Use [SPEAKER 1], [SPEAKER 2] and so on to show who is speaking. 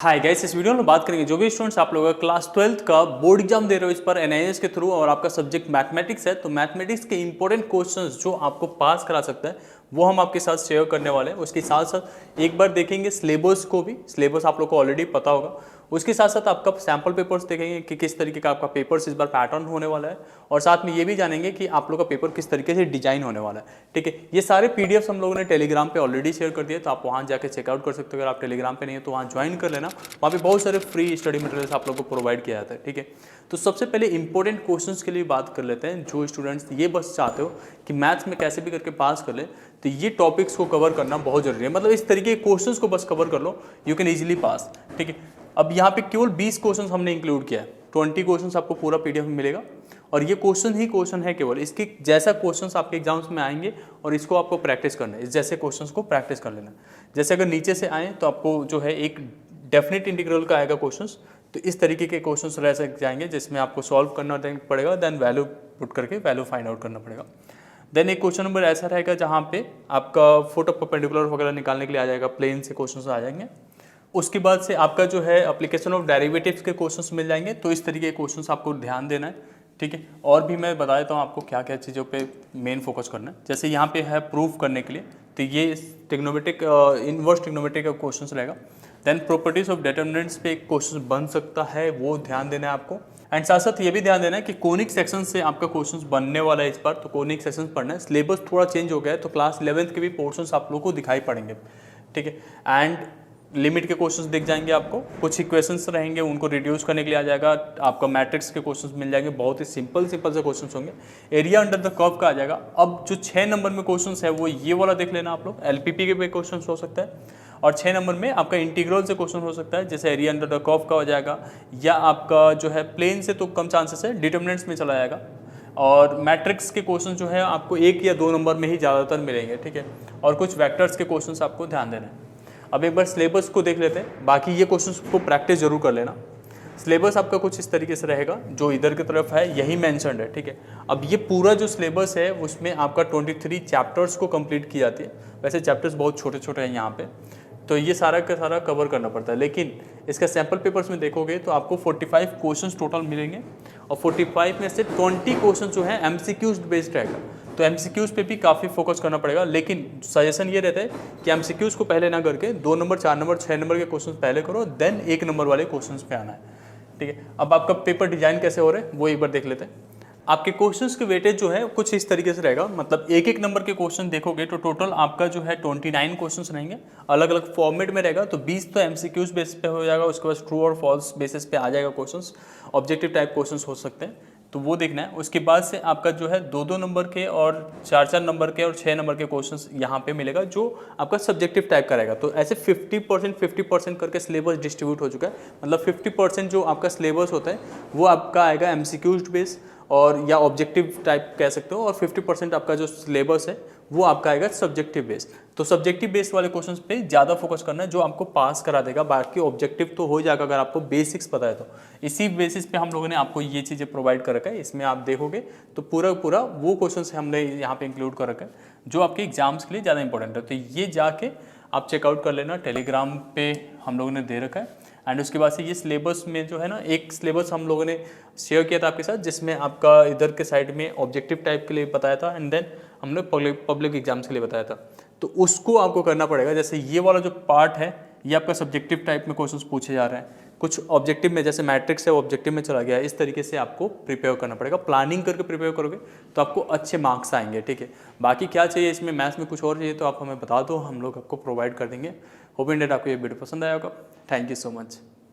[SPEAKER 1] Hi guys, इस video में बात करेंगे जो भी स्टूडेंट्स आप लोगों का क्लास 12th का बोर्ड एग्जाम दे रहे हो इस पर एनआईएस के थ्रू और आपका सब्जेक्ट मैथमेटिक्स है, तो मैथमेटिक्स के इंपॉर्टेंट क्वेश्चंस जो आपको पास करा सकता है वो हम आपके साथ शेयर करने वाले हैं। उसके साथ साथ एक बार देखेंगे सिलेबस को भी, सिलेबस आप लोग को ऑलरेडी पता होगा। उसके साथ साथ आपका सैम्पल पेपर्स देखेंगे कि किस तरीके का आपका पेपर्स इस बार पैटर्न होने वाला है, और साथ में ये भी जानेंगे कि आप लोग का पेपर किस तरीके से डिजाइन होने वाला है। ठीक है, ये सारे पीडीएफ्स हम लोगों ने टेलीग्राम पे ऑलरेडी शेयर कर दिए, तो आप वहाँ जाके चेकआउट कर सकते हो। अगर आप टेलीग्राम पे नहीं है तो वहाँ ज्वाइन कर लेना, वहाँ पे बहुत सारे फ्री स्टडी मटेरियल्स आप लोग को प्रोवाइड किया जाता है। ठीक है, तो सबसे पहले इंपॉर्टेंट क्वेश्चंस के लिए बात कर लेते हैं। जो स्टूडेंट्स ये बस चाहते हो कि मैथ्स में कैसे भी करके पास कर ले, तो ये टॉपिक्स को कवर करना बहुत जरूरी है। मतलब इस तरीके के क्वेश्चंस को बस कवर कर लो, यू कैन इजीली पास। ठीक है, अब यहाँ पे केवल 20 क्वेश्चंस हमने इंक्लूड किया है, 20 क्वेश्चंस आपको पूरा पीडीएफ में मिलेगा, और ये क्वेश्चन ही क्वेश्चन है केवल। इसके जैसा क्वेश्चंस आपके एग्जाम्स में आएंगे और इसको आपको प्रैक्टिस करना है, इस जैसे क्वेश्चंस को प्रैक्टिस कर लेना। जैसे अगर नीचे से आए तो आपको जो है एक डेफिनेट इंटीग्रल का आएगा क्वेश्चंस, तो इस तरीके के क्वेश्चंस रह जाएंगे जिसमें आपको सॉल्व करना पड़ेगा, देन वैल्यू पुट करके वैल्यू फाइंड आउट करना पड़ेगा। देन एक क्वेश्चन नंबर ऐसा रहेगा जहाँ पे आपका फुट ऑफ परपेंडिकुलर वगैरह निकालने के लिए आ जाएगा, प्लेन से क्वेश्चन आ जाएंगे। उसके बाद से आपका जो है एप्लीकेशन ऑफ डेरिवेटिव्स के क्वेश्चंस मिल जाएंगे, तो इस तरीके के क्वेश्चंस आपको ध्यान देना है। ठीक है, और भी मैं बता देता हूँ आपको क्या क्या चीज़ों पे मेन फोकस करना है। जैसे यहाँ पे है प्रूफ करने के लिए, तो ये ट्रिग्नोमेट्रिक इनवर्स ट्रिग्नोमेट्रिक का क्वेश्चन रहेगा। देन प्रॉपर्टीज ऑफ डिटरमिनेंट्स पे एक क्वेश्चन बन सकता है, वो ध्यान देना है आपको। एंड साथ साथ ये भी ध्यान देना है कि कोनिक सेक्शन से आपका क्वेश्चन बनने वाला है इस बार, तो कोनिक सेक्शन पढ़ना है। सिलेबस थोड़ा चेंज हो गया है, तो क्लास 11th के भी पोर्शंस आप लोग को दिखाई पड़ेंगे। ठीक है, एंड लिमिट के क्वेश्चंस दिख जाएंगे आपको, कुछ इक्वेशंस रहेंगे उनको रिड्यूस करने के लिए आ जाएगा। आपका मैट्रिक्स के क्वेश्चंस मिल जाएंगे, बहुत ही सिंपल से क्वेश्चंस होंगे। एरिया अंडर द कर्व का आ जाएगा। अब जो 6 नंबर में क्वेश्चंस है वो ये वाला देख लेना आप लोग, एलपीपी के भी क्वेश्चन हो सकता है, और 6 नंबर में आपका इंटीग्रल से क्वेश्चन हो सकता है, जैसे एरिया अंडर द कर्व का हो जाएगा, या आपका जो है प्लेन से तो कम चांसेस है, डिटरमिनेंट्स में चला जाएगा। और मैट्रिक्स के क्वेश्चन जो है आपको 1 या 2 नंबर में ही ज़्यादातर मिलेंगे। ठीक है, और कुछ वेक्टर्स के क्वेश्चन आपको ध्यान देना है। अब एक बार सिलेबस को देख लेते हैं, बाकी ये क्वेश्चंस को प्रैक्टिस जरूर कर लेना। सिलेबस आपका कुछ इस तरीके से रहेगा, जो इधर की तरफ है यही मेंशन्ड है। ठीक है, अब ये पूरा जो सिलेबस है उसमें आपका 23 चैप्टर्स को कंप्लीट की जाती है। वैसे चैप्टर्स बहुत छोटे छोटे हैं यहाँ पे, तो ये सारा का सारा कवर करना पड़ता है। लेकिन इसका सैम्पल पेपर्स में देखोगे तो आपको 45 क्वेश्चंस टोटल मिलेंगे, और 45 में से 20 क्वेश्चन जो है एमसीक्यूज बेस्ड रहेगा, तो एमसीक्यूज पे भी काफ़ी फोकस करना पड़ेगा। लेकिन सजेशन ये रहता है कि एमसीक्यूज को पहले ना करके 2 नंबर, 4 नंबर, 6 नंबर के क्वेश्चन पहले करो, देन 1 नंबर वाले क्वेश्चन पे आना है। ठीक है, अब आपका पेपर डिजाइन कैसे हो रहा है वो एक बार देख लेते हैं। आपके क्वेश्चंस के वेटेज जो है कुछ इस तरीके से रहेगा, मतलब एक एक नंबर के क्वेश्चन देखोगे तो टोटल आपका जो है 29 क्वेश्चंस रहेंगे, अलग अलग फॉर्मेट में रहेगा। तो 20 तो एमसीक्यूज बेस पे हो जाएगा, उसके बाद ट्रू और फॉल्स बेसिस पे आ जाएगा क्वेश्चंस, ऑब्जेक्टिव टाइप क्वेश्चंस हो सकते हैं, तो वो देखना है। उसके बाद से आपका जो है 2-2 नंबर के और 4-4 नंबर के और 6 नंबर के क्वेश्चंस यहाँ पे मिलेगा, जो आपका सब्जेक्टिव टाइप का रहेगा। तो ऐसे 50% करके सिलेबस डिस्ट्रीब्यूट हो चुका है। मतलब 50% जो आपका सिलेबस होता है वो आपका आएगा एमसीक्यूज बेस और या ऑब्जेक्टिव टाइप कह सकते हो, और 50% आपका जो सिलेबस है वो आपका आएगा सब्जेक्टिव बेस। तो सब्जेक्टिव बेस वाले क्वेश्चंस पे ज़्यादा फोकस करना है, जो आपको पास करा देगा। बाकी ऑब्जेक्टिव तो हो जाएगा अगर आपको बेसिक्स पता है तो। इसी बेसिस पे हम लोगों ने आपको ये चीज़ें प्रोवाइड कर रखा है। इसमें आप देखोगे तो पूरा वो क्वेश्चन हमने यहाँ पे इंक्लूड कर रखा है जो आपके एग्जाम्स के लिए ज़्यादा इंपॉर्टेंट है। तो ये जाके आप चेकआउट कर लेना, टेलीग्राम पे हम लोगों ने दे रखा है। एंड उसके बाद से ये सिलेबस में जो है ना, एक सिलेबस हम लोगों ने शेयर किया था आपके साथ, जिसमें आपका इधर के साइड में ऑब्जेक्टिव टाइप के लिए बताया था, एंड देन हमने पब्लिक एग्जाम्स के लिए बताया था। तो उसको आपको करना पड़ेगा। जैसे ये वाला जो पार्ट है ये आपका सब्जेक्टिव टाइप में क्वेश्चंस पूछे जा रहे हैं, कुछ ऑब्जेक्टिव में, जैसे मैट्रिक्स है वो ऑब्जेक्टिव में चला गया, इस तरीके से आपको प्रिपेयर करना पड़ेगा। प्लानिंग करके प्रिपेयर करोगे तो आपको अच्छे मार्क्स आएंगे। ठीक है, बाकी क्या चाहिए इसमें, मैथ्स में कुछ और चाहिए तो आप हमें बता दो, हम लोग आपको प्रोवाइड कर देंगे। होप इन डेट आपको ये वीडियो पसंद आया होगा। Thank you so much.